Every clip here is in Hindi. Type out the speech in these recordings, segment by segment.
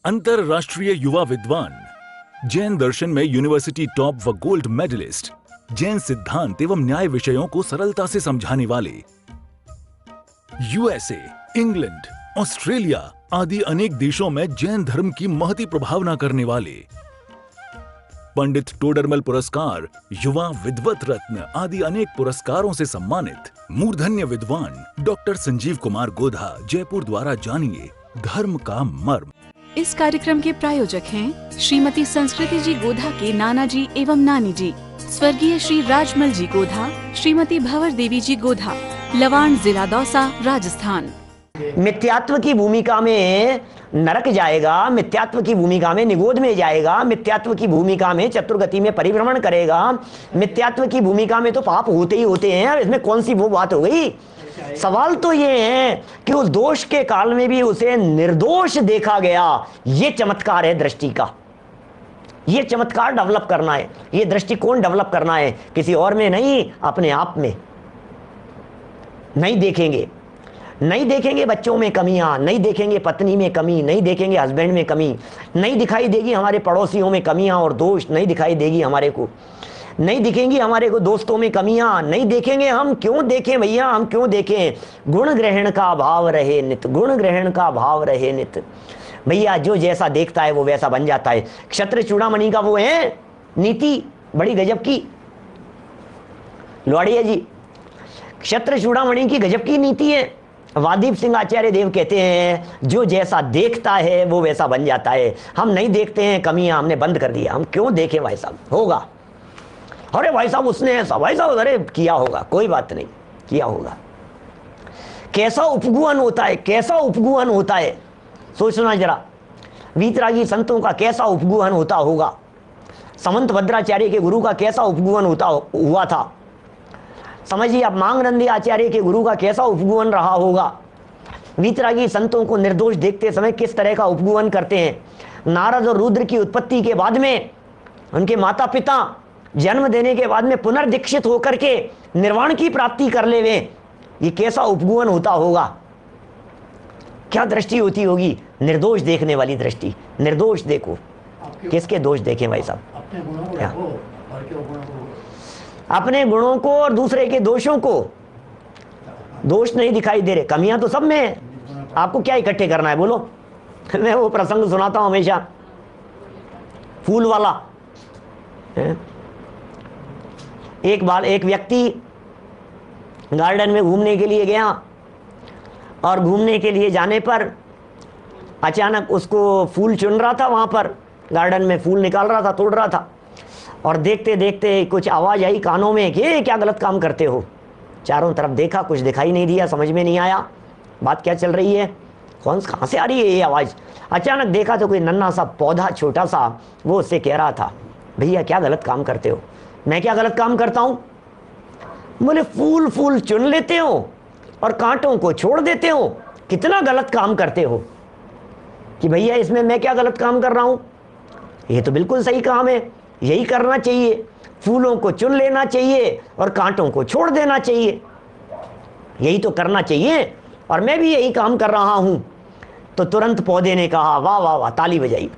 अंतरराष्ट्रीय युवा विद्वान, जैन दर्शन में यूनिवर्सिटी टॉप व गोल्ड मेडलिस्ट, जैन सिद्धांत एवं न्याय विषयों को सरलता से समझाने वाले, यूएसए, इंग्लैंड, ऑस्ट्रेलिया आदि अनेक देशों में जैन धर्म की महती प्रभावना करने वाले, पंडित टोडरमल पुरस्कार, युवा विद्वत रत्न आदि अनेक पुरस्कारों से सम्मानित मूर्धन्य विद्वान डॉक्टर संजीव कुमार गोधा जयपुर द्वारा जानिए धर्म का मर्म। इस कार्यक्रम के प्रायोजक हैं श्रीमती संस्कृति जी गोधा के नाना जी एवं नानी जी, स्वर्गीय श्री राजमल जी गोधा, श्रीमती भंवर देवी जी गोधा, लवाण, जिला दौसा, राजस्थान। मिथ्यात्व की भूमिका में नरक जाएगा, मिथ्यात्व की भूमिका में निगोद में जाएगा, मिथ्यात्व की भूमिका में चतुर्गति में परिभ्रमण करेगा, मिथ्यात्व की भूमिका में तो पाप होते ही होते हैं। अब इसमें कौन सी वो बात हो गई? सवाल तो ये है कि उस दोष के काल में भी उसे निर्दोष देखा गया। ये चमत्कार है दृष्टि का। ये चमत्कार डेवलप करना है, ये दृष्टिकोण डेवलप करना है, किसी और में नहीं, अपने आप में। नहीं देखेंगे बच्चों में कमियां, नहीं देखेंगे पत्नी में कमी, नहीं देखेंगे हस्बैंड में कमी, नहीं दिखाई देगी हमारे पड़ोसियों में कमियां और दोष, नहीं दिखाई देगी हमारे को, नहीं दिखेंगी हमारे को दोस्तों में कमियां, नहीं देखेंगे। हम क्यों देखें भैया, हम क्यों देखें? गुण ग्रहण का भाव रहे नित, गुण ग्रहण का भाव रहे नित। भैया जो जैसा देखता है वो वैसा बन जाता है। क्षत्र चूड़ामणि का वो है नीति, बड़ी गजब की लौड़िया जी, क्षत्र चूड़ामणि की गजब की नीति है। वादीप सिंह आचार्य देव कहते हैं जो जैसा देखता है वो वैसा बन जाता है। हम नहीं देखते हैं कमियां, हमने बंद कर दिया। हम क्यों देखें भाई साहब? होगा, अरे भाई साहब उसने ऐसा, भाई साहब अरे किया होगा, कोई बात नहीं, किया होगा। कैसा उपगुहन होता है, कैसा उपगुहन होता है, सोचना जरा। वीतरागी संतों का कैसा उपगुहन होता होगा, समंत भद्राचार्य के गुरु का कैसा उपगुहन हुआ था। समझिए आप, मांगनंदी आचार्य के गुरु का कैसा उपगुहन रहा होगा। वीतरागी संतों को निर्दोष देखते समय किस तरह का उपगुहन करते हैं। नारद और रुद्र की उत्पत्ति के बाद में उनके माता पिता जन्म देने के बाद में पुनर्दीक्षित होकर के निर्वाण की प्राप्ति कर ले वे, ये कैसा उपगुहन होता होगा। क्या दृष्टि होती होगी? निर्दोष देखने वाली दृष्टि। निर्दोष देखो, किसके दोष देखें भाई साहब? अपने गुणों को और दूसरे के दोषों को। दोष नहीं दिखाई दे रहे, कमियां तो सब में है। आपको क्या इकट्ठे करना है बोलो? मैं वो प्रसंग सुनाता हूं हमेशा, फूल वाला। एक व्यक्ति गार्डन में घूमने के लिए गया और घूमने के लिए जाने पर अचानक उसको फूल चुन रहा था। वहां पर गार्डन में फूल निकाल रहा था, तोड़ रहा था, और देखते देखते कुछ आवाज आई कानों में कि क्या गलत काम करते हो। चारों तरफ देखा, कुछ दिखाई नहीं दिया, समझ में नहीं आया बात क्या चल रही है, कहां से आ रही है ये आवाज। अचानक देखा तो कोई नन्हा सा पौधा, छोटा सा, वो उससे कह रहा था, भैया क्या गलत काम करते हो। मैं क्या गलत काम करता हूं? बोले फूल चुन लेते हो और कांटों को छोड़ देते हो, कितना गलत काम करते हो। कि भैया इसमें मैं क्या गलत काम कर रहा हूं? ये तो बिल्कुल सही काम है, यही करना चाहिए। फूलों को चुन लेना चाहिए और कांटों को छोड़ देना चाहिए, यही तो करना चाहिए, और मैं भी यही काम कर रहा हूं। तो तुरंत पौधे ने कहा, वाह वाह वाह, ताली बजाई,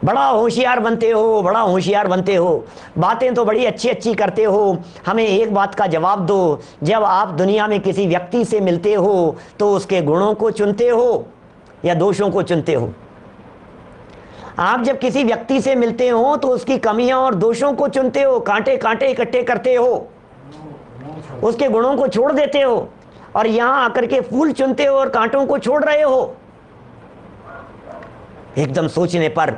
बड़ा होशियार बनते हो, बड़ा होशियार बनते हो, बातें तो बड़ी अच्छी अच्छी करते हो। हमें एक बात का जवाब दो, जब आप दुनिया में किसी व्यक्ति से मिलते हो तो उसके गुणों को चुनते हो या दोषों को चुनते हो? आप जब किसी व्यक्ति से मिलते हो तो उसकी कमियां और दोषों को चुनते हो, कांटे कांटे इकट्ठे करते हो, उसके गुणों को छोड़ देते हो, और यहां आकर के फूल चुनते हो और कांटों को छोड़ रहे हो। एकदम सोचने पर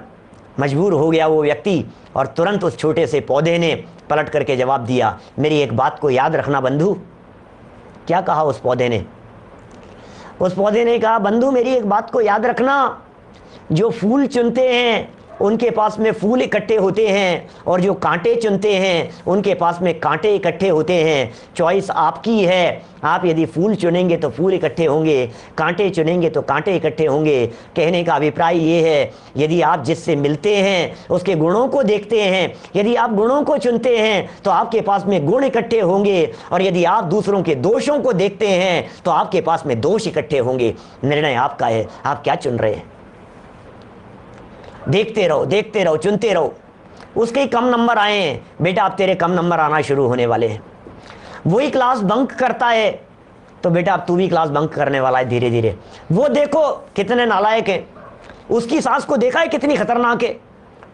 मजबूर हो गया वो व्यक्ति, और तुरंत उस छोटे से पौधे ने पलट करके जवाब दिया, मेरी एक बात को याद रखना बंधु। क्या कहा उस पौधे ने? उस पौधे ने कहा, बंधु मेरी एक बात को याद रखना, जो फूल चुनते हैं उनके पास में फूल इकट्ठे होते हैं, और जो कांटे चुनते हैं उनके पास में कांटे इकट्ठे होते हैं। चॉइस आपकी है, आप यदि फूल चुनेंगे तो फूल इकट्ठे होंगे, कांटे चुनेंगे तो कांटे इकट्ठे होंगे। कहने का अभिप्राय ये है, यदि आप जिससे मिलते हैं उसके गुणों को देखते हैं, यदि आप गुणों को चुनते हैं तो आपके पास में गुण इकट्ठे होंगे, और यदि आप दूसरों के दोषों को देखते हैं तो आपके पास में दोष इकट्ठे होंगे। निर्णय आपका है, आप क्या चुन रहे हैं? देखते रहो, देखते रहो, चुनते रहो। उसके कम नंबर आए हैं, बेटा अब तेरे कम नंबर आना शुरू होने वाले हैं। वही क्लास बंक करता है, तो बेटा अब तू भी क्लास बंक करने वाला है धीरे धीरे। वो देखो कितने नालायक हैं, उसकी सास को देखा है कितनी खतरनाक है,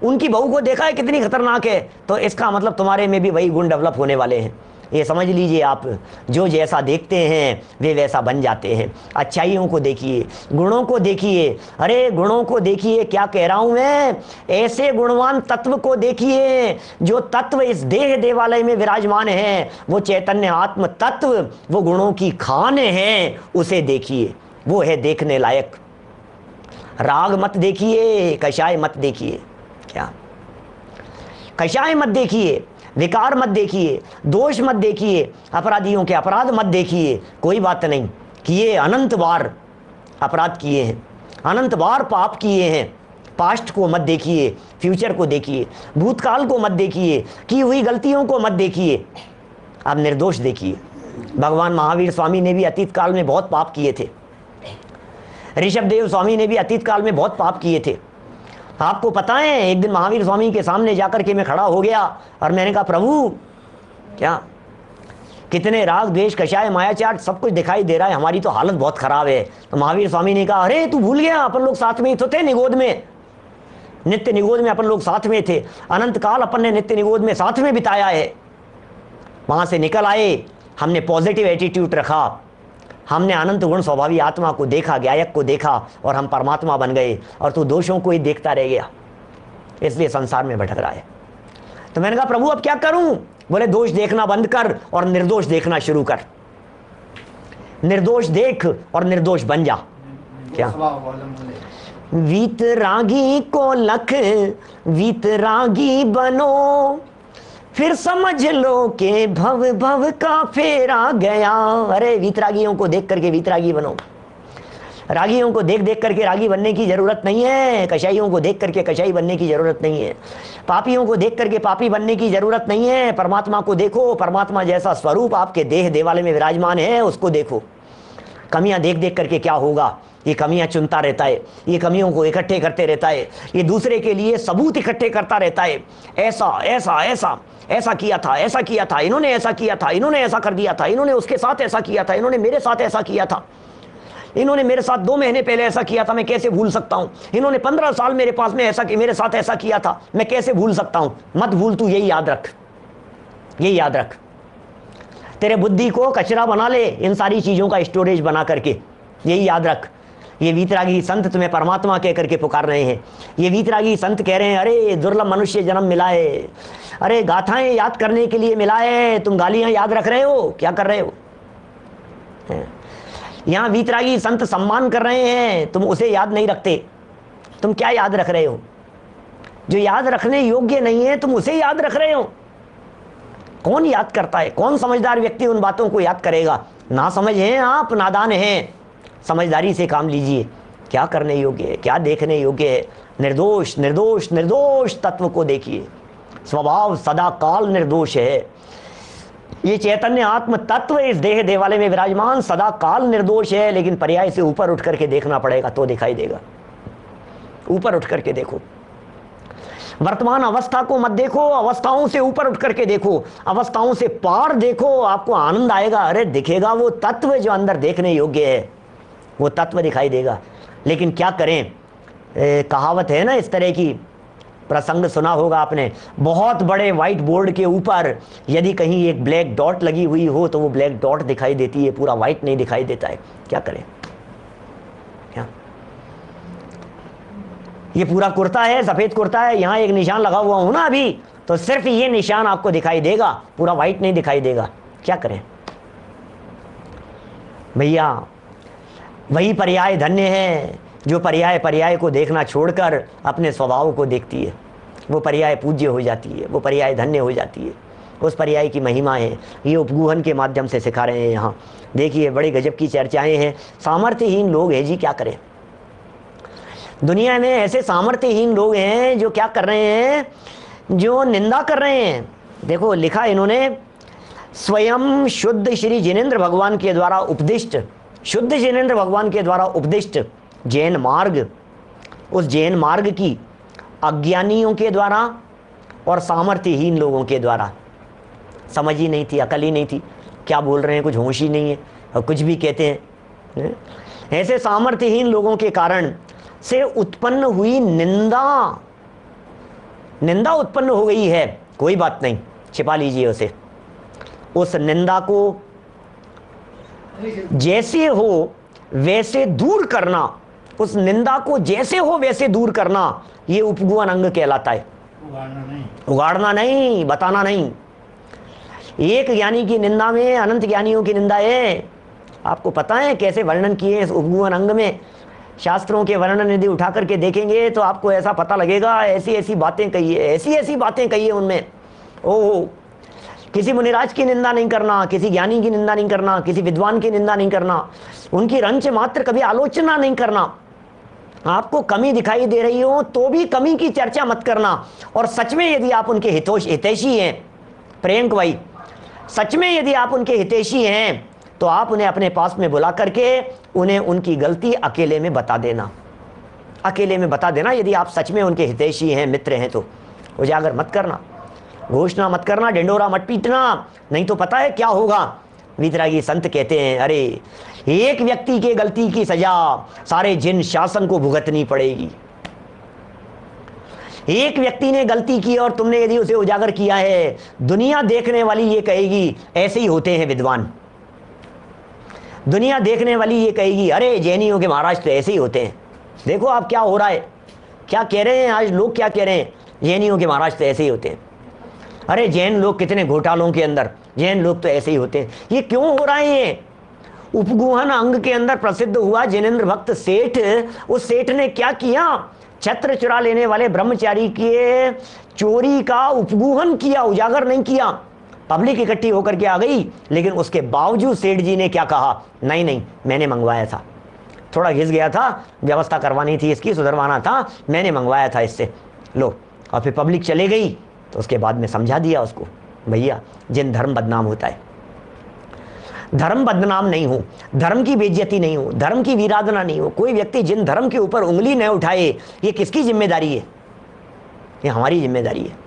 उनकी बहू को देखा है कितनी खतरनाक है, तो इसका मतलब तुम्हारे में भी वही गुण डेवलप होने वाले हैं। ये समझ लीजिए आप, जो जैसा देखते हैं वे वैसा बन जाते हैं। अच्छाइयों को देखिए, गुणों को देखिए, अरे गुणों को देखिए, क्या कह रहा हूं मैं, ऐसे गुणवान तत्व को देखिए जो तत्व इस देह देवालय में विराजमान है, वो चैतन्य आत्म तत्व, वो गुणों की खान है, उसे देखिए, वो है देखने लायक। राग मत देखिए, कषाय मत देखिए, क्या कषाय मत देखिए, विकार मत देखिए, दोष मत देखिए, अपराधियों के अपराध मत देखिए। कोई बात नहीं, किए अनंत बार अपराध किए हैं, अनंत बार पाप किए हैं। पास्ट को मत देखिए, फ्यूचर को देखिए, भूतकाल को मत देखिए, की हुई गलतियों को मत देखिए, आप निर्दोष देखिए। भगवान महावीर स्वामी ने भी अतीत काल में बहुत पाप किए थे, ऋषभदेव स्वामी ने भी अतीत काल में बहुत पाप किए थे। आपको पता है, एक दिन महावीर स्वामी के सामने जाकर के मैं खड़ा हो गया और मैंने कहा, प्रभु क्या कितने राग द्वेष कषाय मायाचार सब कुछ दिखाई दे रहा है, हमारी तो हालत बहुत खराब है। तो महावीर स्वामी ने कहा, अरे तू भूल गया, अपन लोग साथ में ही तो थे निगोद में, नित्य निगोद में अपन लोग साथ में थे, अनंत काल अपन ने नित्य निगोद में साथ में बिताया है। वहां से निकल आए, हमने पॉजिटिव एटीट्यूड रखा, हमने अनंत गुण स्वभावी आत्मा को देखा, ज्ञायक को देखा, और हम परमात्मा बन गए, और तू दोषों को ही देखता रह गया, इसलिए संसार में भटक रहा है। तो मैंने कहा, प्रभु अब क्या करूं? बोले, दोष देखना बंद कर और निर्दोष देखना शुरू कर। निर्दोष देख और निर्दोष बन जा। क्या वीतरागी को लख वीतरागी बनो, फिर समझ लो कि भव भव का फेरा गया। अरे वीतरागियों को देख करके वीतरागी बनो, रागियों को देख देख करके रागी बनने की जरूरत नहीं है, कषाइयों को देख करके कषाई बनने की जरूरत नहीं है, पापियों को देख करके पापी बनने की जरूरत नहीं है। परमात्मा को देखो, परमात्मा जैसा स्वरूप आपके देह देवालय में विराजमान है उसको देखो। कमियां देख देख करके क्या होगा, ये कमियां चुनता रहता है, ये कमियों को इकट्ठे करते रहता है, ये दूसरे के लिए सबूत इकट्ठे करता रहता है। ऐसा ऐसा ऐसा ऐसा किया था, ऐसा किया था, इन्होंने ऐसा किया था, इन्होंने ऐसा कर दिया था, इन्होंने उसके साथ ऐसा किया था, इन्होंने मेरे साथ ऐसा किया था, इन्होंने मेरे साथ 2 महीने पहले ऐसा किया था, मैं कैसे भूल सकता हूं, इन्होंने 15 साल मेरे पास में ऐसा मेरे साथ ऐसा किया था, मैं कैसे भूल सकता हूं। मत भूल, तू यही याद रख, यही याद रख। तेरे बुद्धि को कचरा बना ले इन सारी चीजों का स्टोरेज बना करके, यही याद रख। ये वीतरागी संत तुम्हें परमात्मा कह करके पुकार रहे हैं। ये वीतरागी संत कह रहे हैं, अरे दुर्लभ मनुष्य जन्म मिला है, अरे गाथाएं याद करने के लिए मिला है, तुम गालियां याद रख रहे हो, क्या कर रहे हो? यहां वीतरागी संत सम्मान कर रहे हैं, तुम उसे याद नहीं रखते। तुम क्या याद रख रहे हो? जो याद रखने योग्य नहीं है तुम उसे याद रख रहे हो। कौन याद करता है? कौन समझदार व्यक्ति उन बातों को याद करेगा? ना समझ हैं आप, नादान हैं। समझदारी से काम लीजिए। क्या करने योग्य है, क्या देखने योग्य है? निर्दोष निर्दोष निर्दोष तत्व को देखिए। स्वभाव सदा काल निर्दोष है। ये चैतन्य आत्म तत्व इस देह देवालय में विराजमान सदा काल निर्दोष है, लेकिन पर्याय से ऊपर उठ करके देखना पड़ेगा तो दिखाई देगा। ऊपर उठ करके देखो, वर्तमान अवस्था को मत देखो, अवस्थाओं से ऊपर उठ करके देखो, अवस्थाओं से पार देखो, आपको आनंद आएगा। अरे दिखेगा वो तत्व जो अंदर देखने योग्य है, वो तत्व दिखाई देगा। लेकिन क्या करें, कहावत है ना इस तरह की, प्रसंग सुना होगा आपने, बहुत बड़े व्हाइट बोर्ड के ऊपर यदि कहीं एक ब्लैक डॉट लगी हुई हो तो वो ब्लैक डॉट दिखाई देती है, पूरा व्हाइट नहीं दिखाई देता है। क्या करें? क्या ये पूरा कुर्ता है, सफेद कुर्ता है, यहां एक निशान लगा हुआ हूं ना अभी, तो सिर्फ ये निशान आपको दिखाई देगा, पूरा व्हाइट नहीं दिखाई देगा। क्या करें भैया? वही पर्याय धन्य है जो पर्याय पर्याय को देखना छोड़कर अपने स्वभाव को देखती है। वो पर्याय पूज्य हो जाती है, वो पर्याय धन्य हो जाती है। उस पर्याय की महिमा है, ये उपगूहन के माध्यम से सिखा रहे हैं। यहाँ देखिए बड़ी गजब की चर्चाएं हैं। सामर्थ्यहीन लोग हैं जी, क्या करें? दुनिया में ऐसे सामर्थ्यहीन लोग हैं जो क्या कर रहे हैं, जो निंदा कर रहे हैं। देखो लिखा इन्होंने, स्वयं शुद्ध श्री जिनेंद्र भगवान के द्वारा उपदिष्ट, शुद्ध जिनेंद्र भगवान के द्वारा उपदिष्ट जैन मार्ग, उस जैन मार्ग की अज्ञानियों के द्वारा और सामर्थ्यहीन लोगों के द्वारा। समझ ही नहीं थी, अकल ही नहीं थी, क्या बोल रहे हैं, कुछ होश ही नहीं है और कुछ भी कहते हैं। ऐसे सामर्थ्यहीन लोगों के कारण से उत्पन्न हुई निंदा उत्पन्न हो गई है। कोई बात नहीं, छिपा लीजिए उसे। उस निंदा को जैसे हो वैसे दूर करना, उस निंदा को जैसे हो वैसे दूर करना, ये उपगुहन अंग कहलाता है। उगाड़ना नहीं, बताना नहीं। एक ज्ञानी की निंदा में अनंत ज्ञानियों की निंदा है। आपको पता है कैसे वर्णन किए इस उपगुहन अंग में? शास्त्रों के वर्णन यदि उठा करके देखेंगे तो आपको ऐसा पता लगेगा, ऐसी ऐसी बातें कही है, ऐसी ऐसी बातें कही है उनमें। ओह, किसी मुनिराज की निंदा नहीं करना, किसी ज्ञानी की निंदा नहीं करना, किसी विद्वान की निंदा नहीं करना, उनकी रंच मात्र कभी आलोचना नहीं करना। आपको कमी दिखाई दे रही हो तो भी कमी की चर्चा मत करना। और सच में यदि आप उनके हितैषी हैं, प्रियंक भाई, सच में यदि आप उनके हितैषी हैं तो आप उन्हें अपने पास में बुला करके उन्हें उनकी गलती अकेले में बता देना। अकेले में बता देना यदि आप सच में उनके हितैषी हैं, मित्र हैं तो। उजागर मत करना, घोषणा मत करना, ढिंडोरा मत पीटना, नहीं तो पता है क्या होगा। वीतरागी संत कहते हैं, अरे एक व्यक्ति के गलती की सजा सारे जिन शासन को भुगतनी पड़ेगी। एक व्यक्ति ने गलती की और तुमने यदि उसे उजागर किया है, दुनिया देखने वाली ये कहेगी ऐसे ही होते हैं विद्वान। दुनिया देखने वाली ये कहेगी अरे जैनियों के महाराज तो ऐसे ही होते हैं। देखो आप क्या हो रहा है, क्या कह रहे हैं आज लोग, क्या कह रहे हैं, जैनियों के महाराज तो ऐसे ही होते हैं। अरे जैन लोग कितने घोटालों के अंदर, जैन लोग तो ऐसे ही होते हैं। ये क्यों हो रहा है? ये उपगुहन अंग के अंदर प्रसिद्ध हुआ जिनेंद्र भक्त सेठ। उस सेठ ने क्या किया? छत्र चुरा लेने वाले ब्रह्मचारी के चोरी का उपगुहन किया, उजागर नहीं किया। पब्लिक इकट्ठी होकर के आ गई, लेकिन उसके बावजूद सेठ जी ने क्या कहा? नहीं नहीं, मैंने मंगवाया था, थोड़ा घिस गया था, व्यवस्था करवानी थी, इसकी सुधरवाना था, मैंने मंगवाया था इससे, लो। और फिर पब्लिक चले गई तो उसके बाद में समझा दिया उसको, भैया जिन धर्म बदनाम होता है, धर्म बदनाम नहीं हो, धर्म की बेइज्जती नहीं हो, धर्म की विराधना नहीं हो, कोई व्यक्ति जिन धर्म के ऊपर उंगली न उठाए, ये किसकी जिम्मेदारी है? ये हमारी जिम्मेदारी है।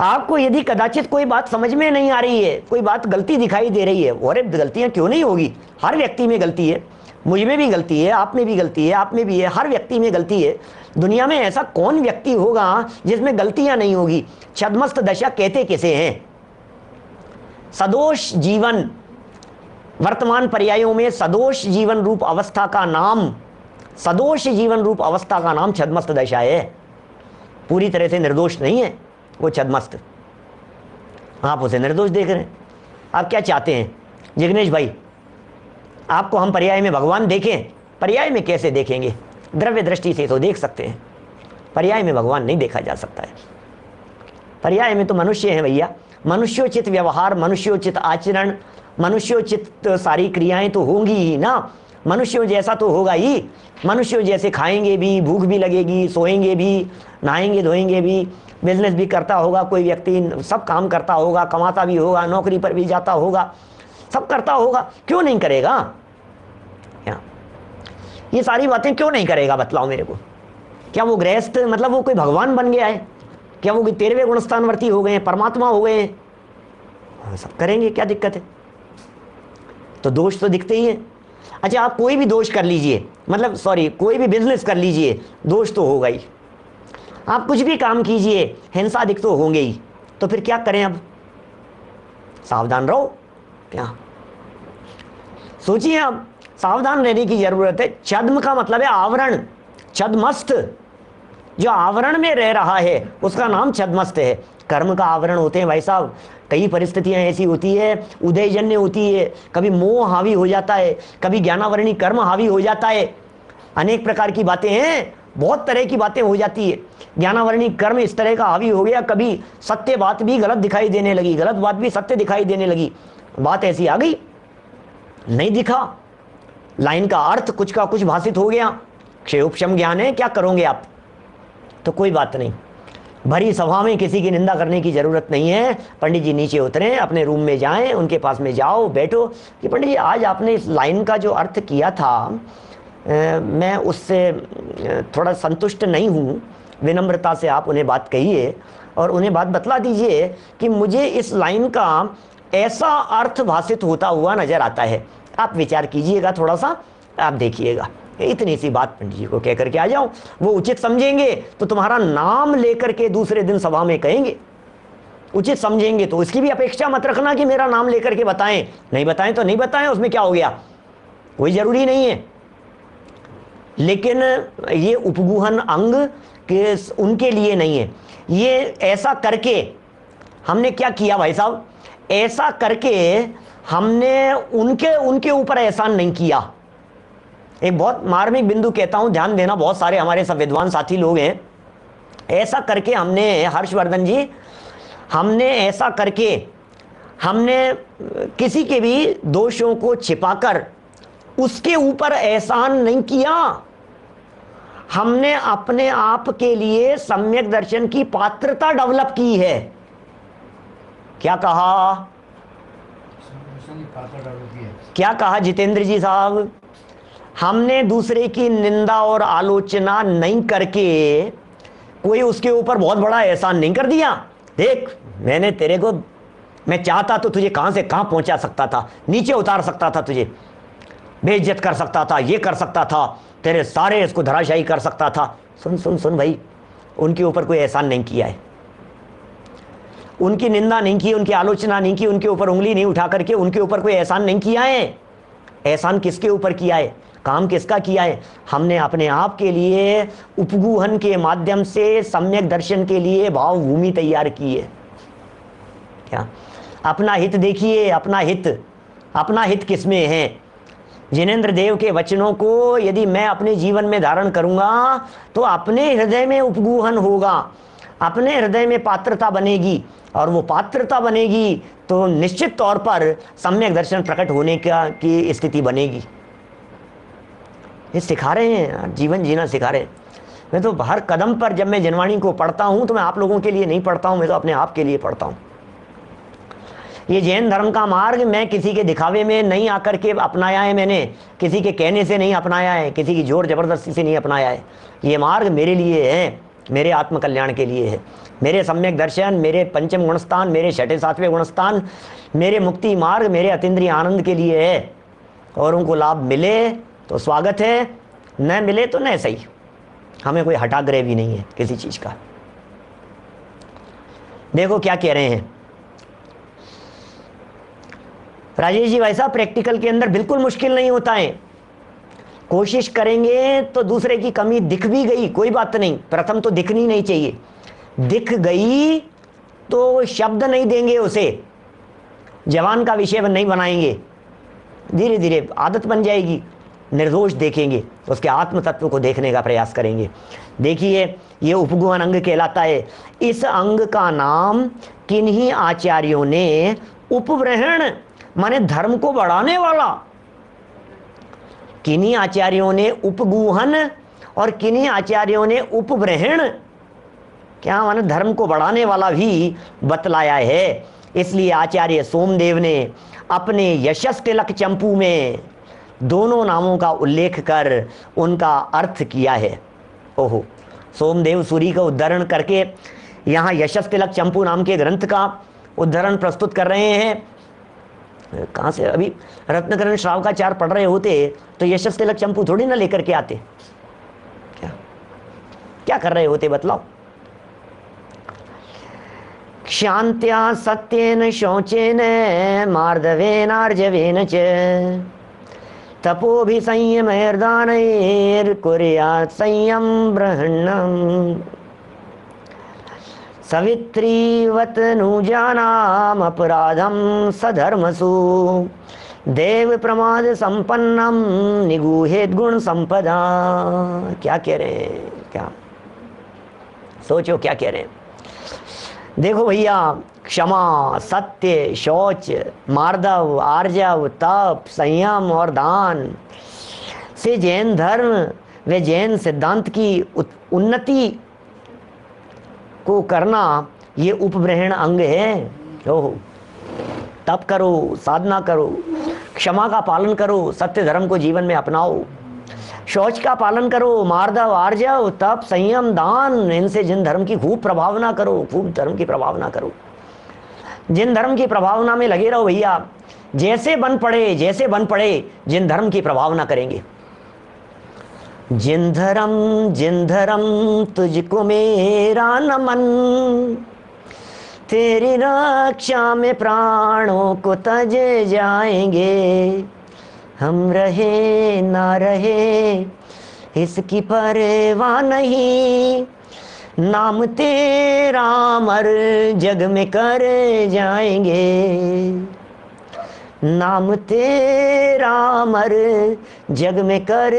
आपको यदि कदाचित कोई बात समझ में नहीं आ रही है, कोई बात गलती दिखाई दे रही है, अरे गलतियां क्यों नहीं होगी? हर व्यक्ति में गलती है, मुझ में भी गलती है, आप में भी गलती है, आप में भी है, हर व्यक्ति में गलती है। दुनिया में ऐसा कौन व्यक्ति होगा जिसमें गलतियां नहीं होगी? छद्मस्त दशा कहते किसे हैं? सदोष जीवन, वर्तमान पर्यायों में सदोष जीवन रूप अवस्था का नाम, सदोष जीवन रूप अवस्था का नाम छद्मस्त दशा है। पूरी तरह से निर्दोष नहीं है वो छद्मस्त, आप उसे निर्दोष देख रहे हैं। आप क्या चाहते हैं जिग्नेश भाई? आपको हम पर्याय में भगवान देखें? पर्याय में कैसे देखेंगे? द्रव्य दृष्टि से तो देख सकते हैं, पर्याय में भगवान नहीं देखा जा सकता है। पर्याय में तो मनुष्य हैं भैया, मनुष्योचित व्यवहार, मनुष्योचित आचरण, मनुष्योचित सारी क्रियाएं तो होंगी ही ना। मनुष्यों जैसा तो होगा ही, मनुष्यों जैसे खाएंगे भी, भूख भी लगेगी, सोएंगे भी, नहाएंगे धोएंगे भी, बिजनेस भी करता होगा कोई व्यक्ति, सब काम करता होगा, कमाता भी होगा, नौकरी पर भी जाता होगा, सब करता होगा, क्यों नहीं करेगा? ये सारी बातें क्यों नहीं करेगा बतलाओ मेरे को। क्या वो गृहस्थ मतलब वो कोई भगवान बन गया है? क्या वो 13वें गुणस्थानवर्ती हो गए हैं, परमात्मा हो गए हैं? सब करेंगे, क्या दिक्कत है? तो दोष तो दिखते ही हैं। अच्छा, आप कोई भी दोष कर लीजिए, मतलब सॉरी कोई भी बिजनेस कर लीजिए, दोष तो होगा ही। आप कुछ भी काम कीजिए, हिंसा दिख तो होंगे ही। तो फिर क्या करें? अब सावधान रहो। क्या सोचिए, अब सावधान रहने की जरूरत है। छद्म का मतलब है आवरण, छद्मस्त, जो आवरण में रह रहा है उसका नाम छद्मस्त है। कर्म का आवरण होते हैं भाई साहब, कई परिस्थितियां ऐसी होती है, उदयजन्य होती है, कभी मोह हावी हो जाता है, कभी ज्ञानावरणी कर्म हावी हो जाता है, अनेक प्रकार की बातें हैं, बहुत तरह की बातें हो जाती है। ज्ञानावरणी कर्म इस तरह का हावी हो गया, कभी सत्य बात भी गलत दिखाई देने लगी, गलत बात भी सत्य दिखाई देने लगी, बात ऐसी आ गई, नहीं दिखा, लाइन का अर्थ कुछ का कुछ भाषित हो गया, क्षेयोपशम ज्ञान है, क्या करोगे आप? तो कोई बात नहीं, भरी सभा में किसी की निंदा करने की जरूरत नहीं है। पंडित जी नीचे उतरें, अपने रूम में जाएं, उनके पास में जाओ, बैठो कि पंडित जी आज आपने इस लाइन का जो अर्थ किया था मैं उससे थोड़ा संतुष्ट नहीं हूँ, विनम्रता से आप उन्हें बात कहिए और उन्हें बात बतला दीजिए कि मुझे इस लाइन का ऐसा अर्थ भाषित होता हुआ नजर आता है, आप विचार कीजिएगा, थोड़ा सा आप देखिएगा। इतनी सी बात पंडित जी को कह करके आ जाओ, वो उचित समझेंगे तो तुम्हारा नाम लेकर के दूसरे दिन सभा में कहेंगे। उचित समझेंगे तो इसकी भी अपेक्षा मत रखना कि मेरा नाम लेकर के बताएं, नहीं बताएं तो नहीं बताएं, उसमें क्या हो गया, कोई जरूरी नहीं है। लेकिन ये उपगूहन अंग के उनके लिए नहीं है। ये ऐसा करके हमने क्या किया भाई साहब, ऐसा करके हमने उनके ऊपर एहसान नहीं किया। एक बहुत मार्मिक बिंदु कहता हूं, ध्यान देना, बहुत सारे हमारे सब विद्वान साथी लोग हैं। ऐसा करके हमने, हर्षवर्धन जी, हमने ऐसा करके हमने किसी के भी दोषों को छिपाकर उसके ऊपर एहसान नहीं किया। हमने अपने आप के लिए सम्यक दर्शन की पात्रता डेवलप की है। क्या कहा, क्या कहा जितेंद्र जी साहब, हमने दूसरे की निंदा और आलोचना नहीं करके कोई उसके ऊपर बहुत बड़ा एहसान नहीं कर दिया। देख, मैंने तेरे को, मैं चाहता तो तुझे कहां से कहां पहुंचा सकता था, नीचे उतार सकता था, तुझे बेइज्जत कर सकता था, ये कर सकता था, तेरे सारे इसको धराशायी कर सकता था। सुन सुन सुन भाई, उनके ऊपर कोई एहसान नहीं किया है, उनकी निंदा नहीं की, उनकी आलोचना नहीं की, उनके ऊपर उंगली नहीं उठा करके उनके ऊपर कोई एहसान नहीं किया है। एहसान किसके ऊपर किया है, काम किसका किया है, हमने अपने आप के लिए उपगूहन के माध्यम से सम्यक दर्शन के लिए भाव भूमि तैयार की है। क्या अपना हित देखिए, अपना हित किसमें है। जिनेंद्र देव के वचनों को यदि मैं अपने जीवन में धारण करूंगा तो अपने हृदय में उपगूहन होगा, अपने हृदय में पात्रता बनेगी, और वो पात्रता बनेगी तो निश्चित तौर पर सम्यक दर्शन प्रकट होने की स्थिति बनेगी। ये सिखा रहे हैं, जीवन जीना सिखा रहे हैं। मैं तो हर कदम पर जब मैं जनवाणी को पढ़ता हूं तो मैं आप लोगों के लिए नहीं पढ़ता हूं, मैं तो अपने आप के लिए पढ़ता हूं। ये जैन धर्म का मार्ग मैं किसी के दिखावे में नहीं आकर के अपनाया है, मैंने किसी के कहने से नहीं अपनाया है, किसी की जोर जबरदस्ती से नहीं अपनाया है। ये मार्ग मेरे लिए है, मेरे आत्मकल्याण के लिए है। मेरे सम्यक दर्शन, मेरे पंचम गुणस्थान, मेरे छठे सातवें गुणस्थान, मेरे मुक्ति मार्ग, मेरे अतीन्द्रिय आनंद के लिए है। और उनको लाभ मिले तो स्वागत है, न मिले तो न सही, हमें कोई हठाग्रह भी नहीं है किसी चीज का। देखो क्या कह रहे हैं राजेश जी, वैसा प्रैक्टिकल के अंदर बिल्कुल मुश्किल नहीं होता है। कोशिश करेंगे तो दूसरे की कमी दिख भी गई कोई बात नहीं, प्रथम तो दिखनी नहीं चाहिए, दिख गई तो शब्द नहीं देंगे, उसे जवान का विषय नहीं बनाएंगे, धीरे धीरे आदत बन जाएगी, निर्दोष देखेंगे, उसके आत्म तत्व को देखने का प्रयास करेंगे। देखिए ये उपगूहन अंग कहलाता है। इस अंग का नाम किन्हीं आचार्यों ने उपब्रहण माने धर्म को बढ़ाने वाला, किन्हीं आचार्यों ने उपगूहन और किन्हीं आचार्यों ने उपब्रहण, क्या माने धर्म को बढ़ाने वाला भी बतलाया है। इसलिए आचार्य सोमदेव ने अपने यशस तिलक चंपू में दोनों नामों का उल्लेख कर उनका अर्थ किया है। ओहो, सोमदेव सूरी का उद्धरण करके यहाँ यशस तिलक चंपू नाम के ग्रंथ का उद्धरण प्रस्तुत कर रहे हैं। कहाँ से, अभी रत्नकरण श्रावकाचार्य पढ़ रहे होते तो यशस तिलक चंपू थोड़ी ना लेकर के आते, क्या कर रहे होते बतलाओ। क्षान्त्या सत्येन शौचेन मार्दवेन आर्जवेन च तपोभिसंयमैर्दानैर्कुर्यात् संयम ब्रह्मण्यम् सवित्रीवत नुजानाम अपराधम सधर्मसु देव प्रमाद संपन्नम निगूहेत गुण संपदा। क्या कह रहे हैं, क्या सोचो क्या कह रहे हैं। देखो भैया, क्षमा, सत्य, शौच, मार्दव, आर्जव, तप, संयम और दान से जैन धर्म व जैन सिद्धांत की उन्नति को करना ये उपब्रहण अंग है। ओहो, तप करो, साधना करो, क्षमा का पालन करो, सत्य धर्म को जीवन में अपनाओ, शौच का पालन करो, मार्दव आर्जव तप संयम दान, इनसे जिन धर्म की खूब प्रभावना करो, खूब धर्म की प्रभावना करो, जिन धर्म की प्रभावना में लगे रहो भैया। जैसे बन पड़े जिन धर्म की प्रभावना करेंगे। जिन धर्म तुझको मेरा नमन, तेरी रक्षा में प्राणों को तज जाएंगे। हम रहे ना रहे इसकी परवाह नहीं, नाम तेरा अमर जग में कर जाएंगे। नाम तेरा अमर जग में कर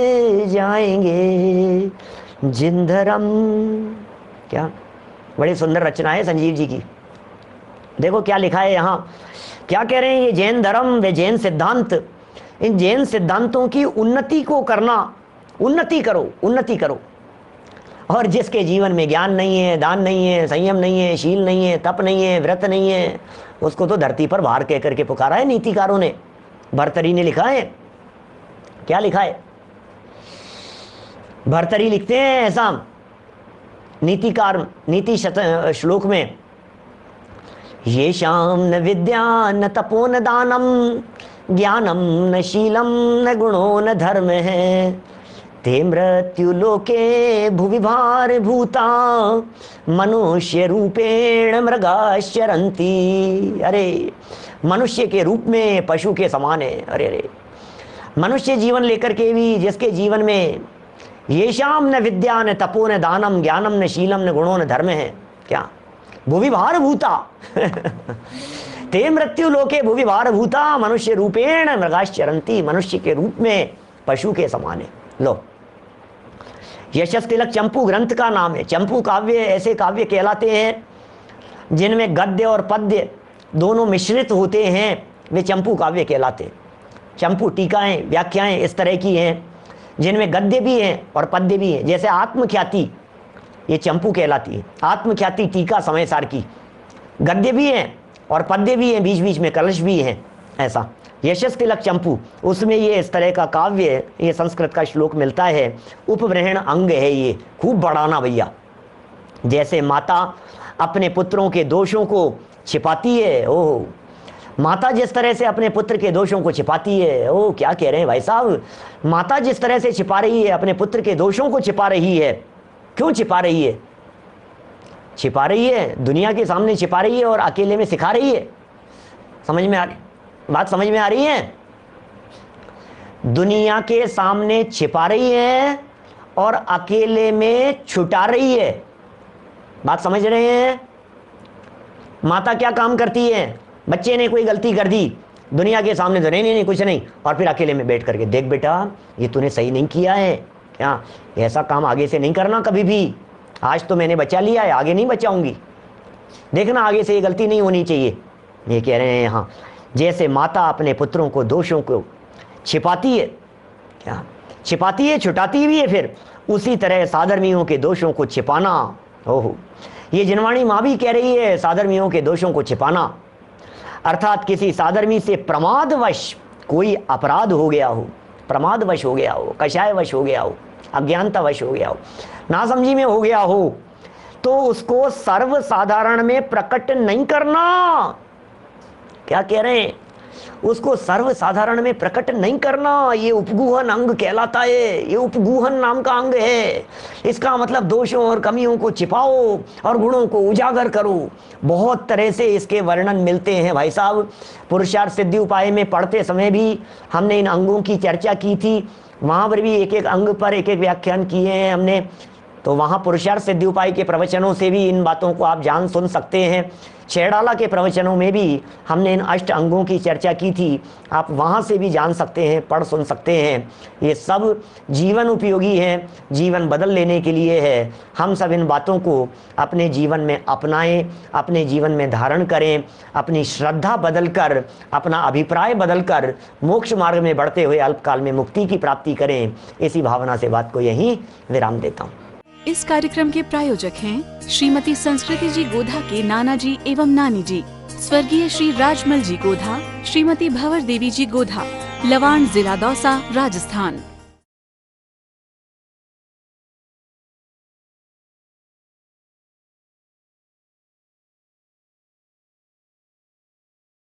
जाएंगे। जिन धर्म, क्या बड़ी सुंदर रचना है संजीव जी की। देखो क्या लिखा है यहाँ, क्या कह रहे हैं ये जैन धर्म व जैन सिद्धांत, इन जैन सिद्धांतों की उन्नति को करना, उन्नति करो। और जिसके जीवन में ज्ञान नहीं है, दान नहीं है, संयम नहीं है, शील नहीं है, तप नहीं है, व्रत नहीं है, उसको तो धरती पर बाहर कह करके पुकारा है नीतिकारों ने। भर्तरी ने लिखा है, क्या लिखा है, भर्तरी लिखते हैं ऐसा नीतिकार नीति श्लोक में, ये शाम न विद्या न तपो न दानम, ज्ञानम न शीलम न गुणो न धर्म है, ते मृत्यु लोके भुवि भार भूता, मनुष्य रूपेण मृगाश्चरन्ति। अरे मनुष्य के रूप में पशु के समान है। अरे मनुष्य जीवन लेकर के भी जिसके जीवन में येषाम न विद्या न तपो न दानम ज्ञानम न शीलम न गुणो न धर्म है, क्या भुवि भार भूता ते मृत्यु लोके भुवि भार भूता, मनुष्य रूपेण मृगाश्चरन्ति, मनुष्य के रूप में पशु के समान है। लो, यशस तिलक चंपू ग्रंथ का नाम है। चंपू काव्य ऐसे काव्य कहलाते हैं जिनमें गद्य और पद्य दोनों मिश्रित होते हैं, वे चंपू काव्य कहलाते हैं। चंपू टीकाएं व्याख्याएं इस तरह की हैं जिनमें गद्य भी हैं और पद्य भी हैं। जैसे आत्मख्याति, ये चंपू कहलाती है। आत्मख्याति टीका समय सार की, गद्य भी हैं और पद्य भी हैं, बीच बीच में कलश भी हैं। ऐसा यशस तिलक चंपू, उसमें ये इस तरह का काव्य, ये संस्कृत का श्लोक मिलता है। उपब्रहण अंग है ये, खूब बढ़ाना भैया। जैसे माता अपने पुत्रों के दोषों को छिपाती है, ओह माता जिस तरह से अपने पुत्र के दोषों को छिपाती है, ओह क्या कह रहे हैं भाई साहब, माता जिस तरह से छिपा रही है, अपने पुत्र के दोषों को छिपा रही है। क्यों छिपा रही है? छिपा रही है, दुनिया के सामने छिपा रही है और अकेले में सिखा रही है। समझ में आ रही बात? समझ में आ रही है? दुनिया के सामने छिपा रही है और अकेले में छुटा रही है। बात समझ रहे हैं? माता क्या काम करती है? बच्चे ने कोई गलती कर दी, दुनिया के सामने तो नहीं कुछ नहीं, और फिर अकेले में बैठ करके, देख बेटा ये तूने सही नहीं किया है, क्या ऐसा काम आगे से नहीं करना कभी भी। आज तो मैंने बचा लिया है, आगे नहीं बचाऊंगी, देखना आगे से ये गलती नहीं होनी चाहिए। ये कह रहे हैं यहाँ, जैसे माता अपने पुत्रों को दोषों को छिपाती है, क्या छिपाती है, छुटाती भी है, फिर उसी तरह साधर्मियों के दोषों को छिपाना। ओहो, ये जिनवाणी माँ भी कह रही है, साधर्मियों के दोषों को छिपाना, अर्थात किसी साधर्मी से प्रमादवश कोई अपराध हो गया हो, प्रमादवश हो गया हो, कषायवश हो गया हो, अज्ञानतावश हो गया हो, नासमझी में हो गया हो, तो उसको सर्वसाधारण में प्रकट नहीं करना। क्या कह रहे हैं? उसको सर्वसाधारण में प्रकट नहीं करना। ये उपगूहन अंग कहलाता है, ये उपगूहन नाम का अंग है। इसका मतलब दोषों और कमियों को छिपाओ और गुणों को उजागर करो। बहुत तरह से इसके वर्णन मिलते हैं भाई साहब। पुरुषार्थ सिद्धि उपाय में पढ़ते समय भी हमने इन अंगों की चर्चा की थी, वहाँ पर भी एक एक अंग पर एक एक व्याख्यान किए हैं हमने, तो वहाँ पुरुषार्थ सिद्धि उपाय के प्रवचनों से भी इन बातों को आप जान सुन सकते हैं। छेड़ाला के प्रवचनों में भी हमने इन अष्ट अंगों की चर्चा की थी, आप वहाँ से भी जान सकते हैं, पढ़ सुन सकते हैं। ये सब जीवन उपयोगी हैं, जीवन बदल लेने के लिए है। हम सब इन बातों को अपने जीवन में अपनाएं, अपने जीवन में धारण करें, अपनी श्रद्धा बदलकर, अपना अभिप्राय बदलकर मोक्ष मार्ग में बढ़ते हुए अल्पकाल में मुक्ति की प्राप्ति करें। इसी भावना से बात को यहीं विराम देता हूँ। इस कार्यक्रम के प्रायोजक हैं श्रीमती संस्कृति जी गोधा के नाना जी एवं नानी जी, स्वर्गीय श्री राजमल जी गोधा, श्रीमती भंवर देवी जी गोधा, लवाण, जिला दौसा, राजस्थान।